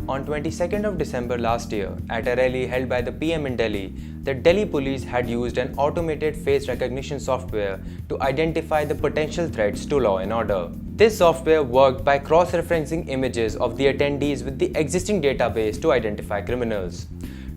On 22nd of December last year, at a rally held by the PM in Delhi, the Delhi police had used an automated face recognition software to identify the potential threats to law and order. This software worked by cross-referencing images of the attendees with the existing database to identify criminals.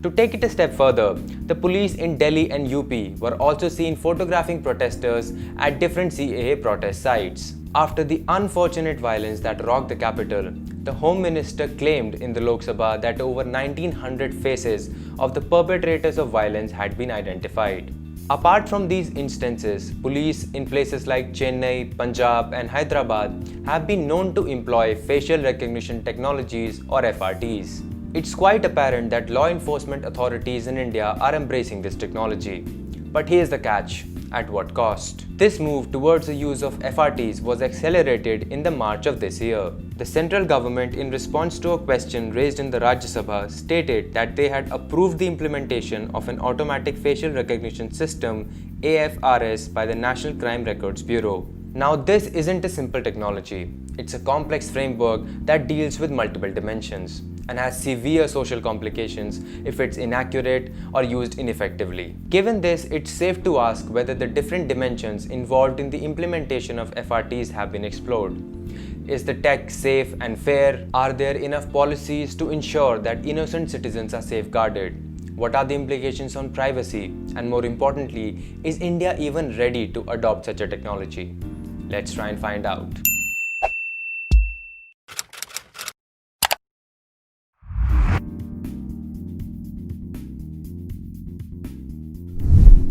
To take it a step further, the police in Delhi and UP were also seen photographing protesters at different CAA protest sites. After the unfortunate violence that rocked the capital, the Home Minister claimed in the Lok Sabha that over 1900 faces of the perpetrators of violence had been identified. Apart from these instances, police in places like Chennai, Punjab and Hyderabad have been known to employ facial recognition technologies or FRTs. It's quite apparent that law enforcement authorities in India are embracing this technology. But here's the catch. At what cost? This move towards the use of FRTs was accelerated in the March of this year. The central government, in response to a question raised in the Rajya Sabha, stated that they had approved the implementation of an automatic facial recognition system AFRS by the National Crime Records Bureau. Now, this isn't a simple technology. It's a complex framework that deals with multiple dimensions and has severe social complications if it's inaccurate or used ineffectively. Given this, it's safe to ask whether the different dimensions involved in the implementation of FRTs have been explored. Is the tech safe and fair? Are there enough policies to ensure that innocent citizens are safeguarded? What are the implications on privacy? And more importantly, is India even ready to adopt such a technology? Let's try and find out.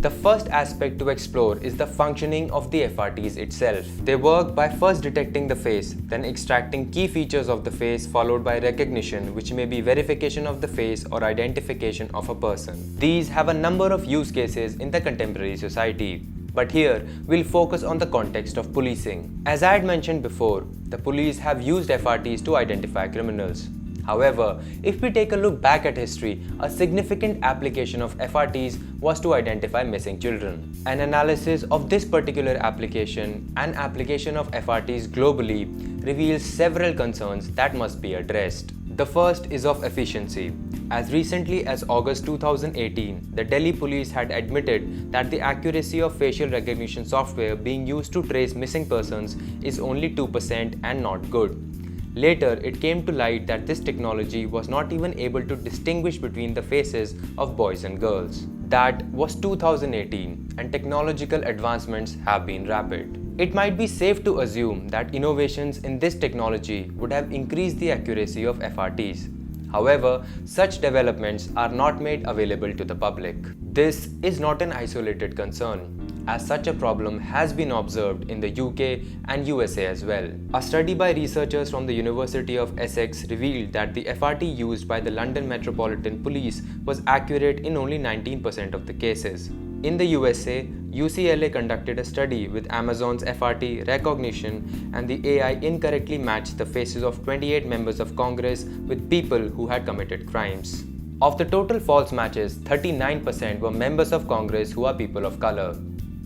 The first aspect to explore is the functioning of the FRTs itself. They work by first detecting the face, then extracting key features of the face, followed by recognition, which may be verification of the face or identification of a person. These have a number of use cases in the contemporary society. But here, we'll focus on the context of policing. As I had mentioned before, the police have used FRTs to identify criminals. However, if we take a look back at history, a significant application of FRTs was to identify missing children. An analysis of this particular application and application of FRTs globally reveals several concerns that must be addressed. The first is of efficiency. As recently as August 2018, the Delhi police had admitted that the accuracy of facial recognition software being used to trace missing persons is only 2% and not good. Later, it came to light that this technology was not even able to distinguish between the faces of boys and girls. That was 2018, and technological advancements have been rapid. It might be safe to assume that innovations in this technology would have increased the accuracy of FRTs. However, such developments are not made available to the public. This is not an isolated concern, as such a problem has been observed in the UK and USA as well. A study by researchers from the University of Essex revealed that the FRT used by the London Metropolitan Police was accurate in only 19% of the cases. In the USA, UCLA conducted a study with Amazon's FRT recognition, and the AI incorrectly matched the faces of 28 members of Congress with people who had committed crimes. Of the total false matches, 39% were members of Congress who are people of color.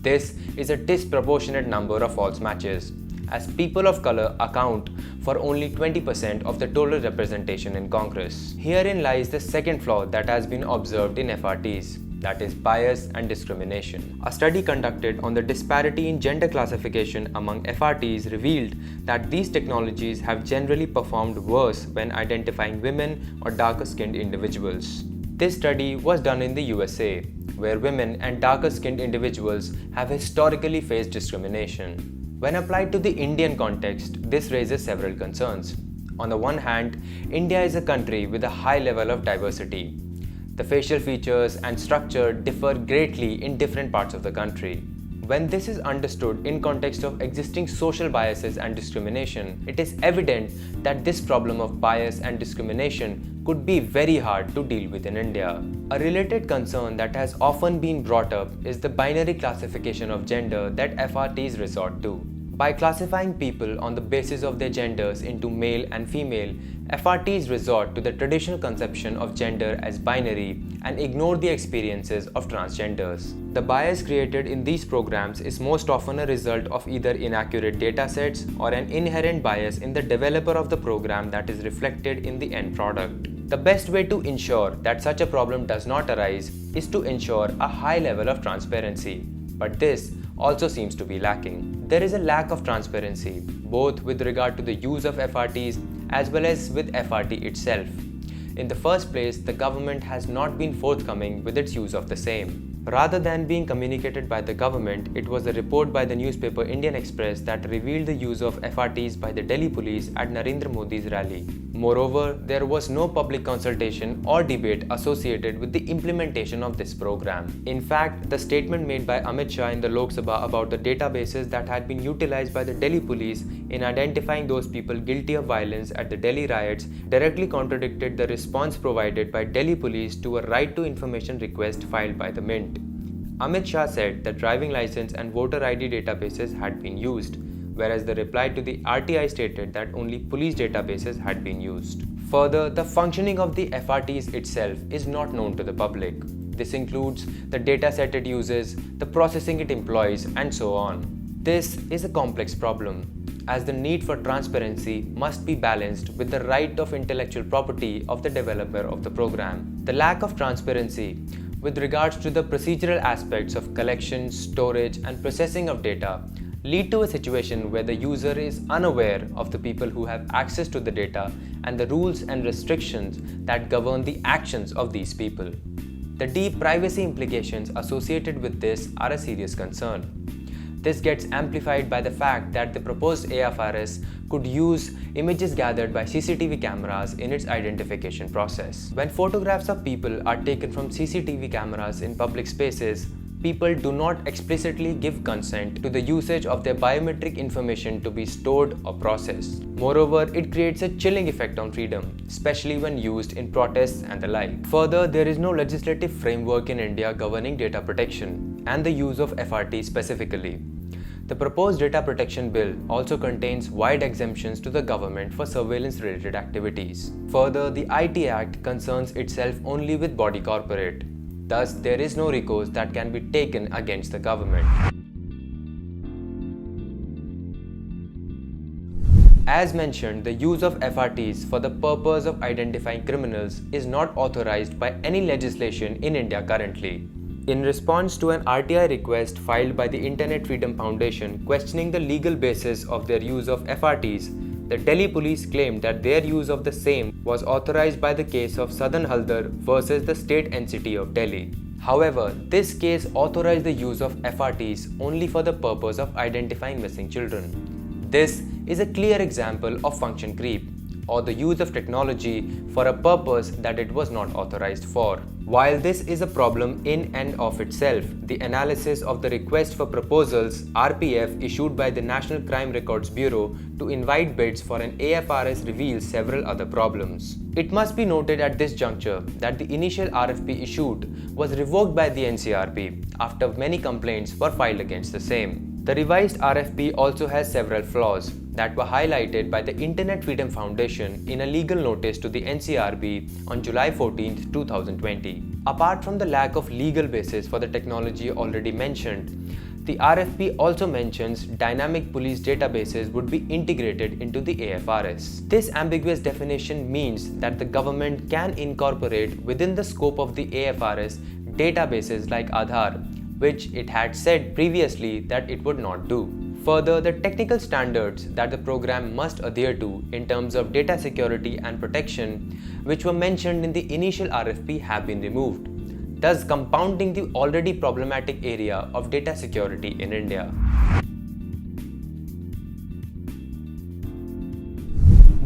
This is a disproportionate number of false matches, as people of color account for only 20% of the total representation in Congress. Herein lies the second flaw that has been observed in FRTs, that is bias and discrimination. A study conducted on the disparity in gender classification among FRTs revealed that these technologies have generally performed worse when identifying women or darker-skinned individuals. This study was done in the USA, where women and darker-skinned individuals have historically faced discrimination. When applied to the Indian context, this raises several concerns. On the one hand, India is a country with a high level of diversity. The facial features and structure differ greatly in different parts of the country. When this is understood in context of existing social biases and discrimination, it is evident that this problem of bias and discrimination could be very hard to deal with in India. A related concern that has often been brought up is the binary classification of gender that FRTs resort to. By classifying people on the basis of their genders into male and female, FRTs resort to the traditional conception of gender as binary and ignore the experiences of transgenders. The bias created in these programs is most often a result of either inaccurate datasets or an inherent bias in the developer of the program that is reflected in the end product. The best way to ensure that such a problem does not arise is to ensure a high level of transparency. But this also seems to be lacking. There is a lack of transparency, both with regard to the use of FRTs as well as with FRT itself. In the first place, the government has not been forthcoming with its use of the same. Rather than being communicated by the government, it was a report by the newspaper Indian Express that revealed the use of FRTs by the Delhi police at Narendra Modi's rally. Moreover, there was no public consultation or debate associated with the implementation of this program. In fact, the statement made by Amit Shah in the Lok Sabha about the databases that had been utilized by the Delhi police in identifying those people guilty of violence at the Delhi riots directly contradicted the response provided by Delhi police to a right to information request filed by the Mint. Amit Shah said that driving license and voter ID databases had been used, whereas the reply to the RTI stated that only police databases had been used. Further, the functioning of the FRTs itself is not known to the public. This includes the dataset it uses, the processing it employs, and so on. This is a complex problem, as the need for transparency must be balanced with the right of intellectual property of the developer of the program. The lack of transparency with regards to the procedural aspects of collection, storage, and processing of data lead to a situation where the user is unaware of the people who have access to the data and the rules and restrictions that govern the actions of these people. The deep privacy implications associated with this are a serious concern. This gets amplified by the fact that the proposed AFRS could use images gathered by CCTV cameras in its identification process. When photographs of people are taken from CCTV cameras in public spaces, people do not explicitly give consent to the usage of their biometric information to be stored or processed. Moreover, it creates a chilling effect on freedom, especially when used in protests and the like. Further, there is no legislative framework in India governing data protection and the use of FRT specifically. The proposed data protection bill also contains wide exemptions to the government for surveillance-related activities. Further, the IT Act concerns itself only with body corporate. Thus, there is no recourse that can be taken against the government. As mentioned, the use of FRTs for the purpose of identifying criminals is not authorized by any legislation in India currently. In response to an RTI request filed by the Internet Freedom Foundation questioning the legal basis of their use of FRTs, the Delhi police claimed that their use of the same was authorized by the case of Sadan Haldar versus the state entity of Delhi. However, this case authorized the use of FRTs only for the purpose of identifying missing children. This is a clear example of function creep, or the use of technology for a purpose that it was not authorized for. While this is a problem in and of itself, the analysis of the request for proposals (RPF) issued by the National Crime Records Bureau to invite bids for an AFRS reveals several other problems. It must be noted at this juncture that the initial RFP issued was revoked by the NCRP after many complaints were filed against the same. The revised RFP also has several flaws that were highlighted by the Internet Freedom Foundation in a legal notice to the NCRB on July 14, 2020. Apart from the lack of legal basis for the technology already mentioned, the RFP also mentions dynamic police databases would be integrated into the AFRS. This ambiguous definition means that the government can incorporate within the scope of the AFRS databases like Aadhaar, which it had said previously that it would not do. Further, the technical standards that the program must adhere to in terms of data security and protection, which were mentioned in the initial RFP, have been removed, thus compounding the already problematic area of data security in India.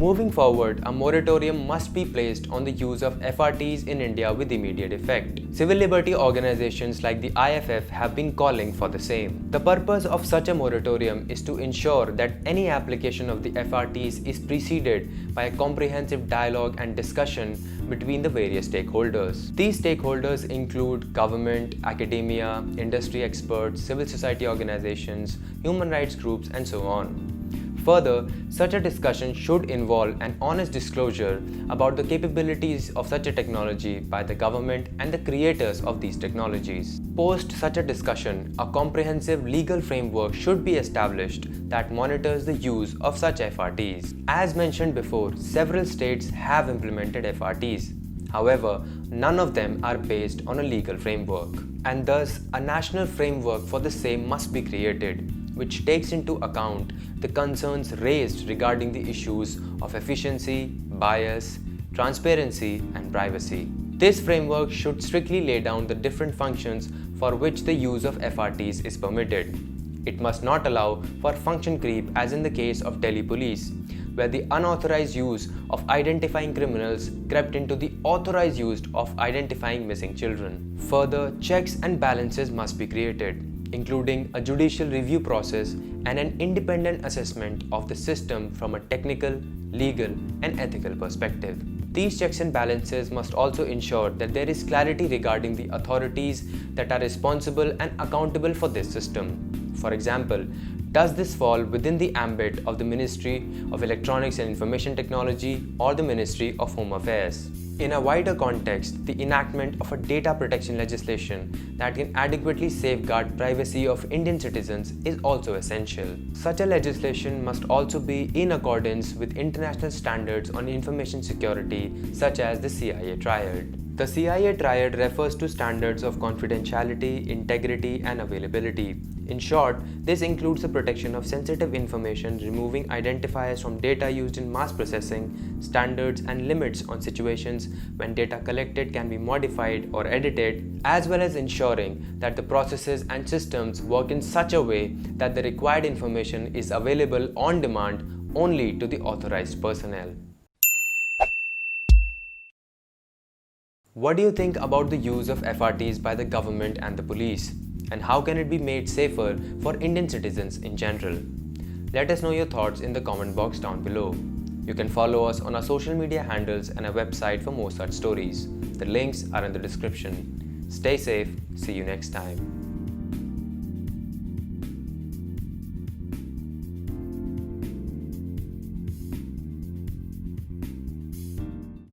Moving forward, a moratorium must be placed on the use of FRTs in India with immediate effect. Civil liberty organizations like the IFF have been calling for the same. The purpose of such a moratorium is to ensure that any application of the FRTs is preceded by a comprehensive dialogue and discussion between the various stakeholders. These stakeholders include government, academia, industry experts, civil society organizations, human rights groups, and so on. Further, such a discussion should involve an honest disclosure about the capabilities of such a technology by the government and the creators of these technologies. Post such a discussion, a comprehensive legal framework should be established that monitors the use of such FRTs. As mentioned before, several states have implemented FRTs. However, none of them are based on a legal framework, and thus a national framework for the same must be created, which takes into account the concerns raised regarding the issues of efficiency, bias, transparency, and privacy. This framework should strictly lay down the different functions for which the use of FRTs is permitted. It must not allow for function creep, as in the case of Delhi police, where the unauthorized use of identifying criminals crept into the authorized use of identifying missing children. Further, checks and balances must be created, including a judicial review process and an independent assessment of the system from a technical, legal, and ethical perspective. These checks and balances must also ensure that there is clarity regarding the authorities that are responsible and accountable for this system. For example, does this fall within the ambit of the Ministry of Electronics and Information Technology or the Ministry of Home Affairs? In a wider context, the enactment of a data protection legislation that can adequately safeguard privacy of Indian citizens is also essential. Such a legislation must also be in accordance with international standards on information security, such as the CIA Triad. The CIA Triad refers to standards of confidentiality, integrity, and availability. In short, this includes the protection of sensitive information, removing identifiers from data used in mass processing, standards and limits on situations when data collected can be modified or edited, as well as ensuring that the processes and systems work in such a way that the required information is available on demand only to the authorized personnel. What do you think about the use of FRTs by the government and the police? And how can it be made safer for Indian citizens in general? Let us know your thoughts in the comment box down below. You can follow us on our social media handles and our website for more such stories. The links are in the description. Stay safe. See you next time.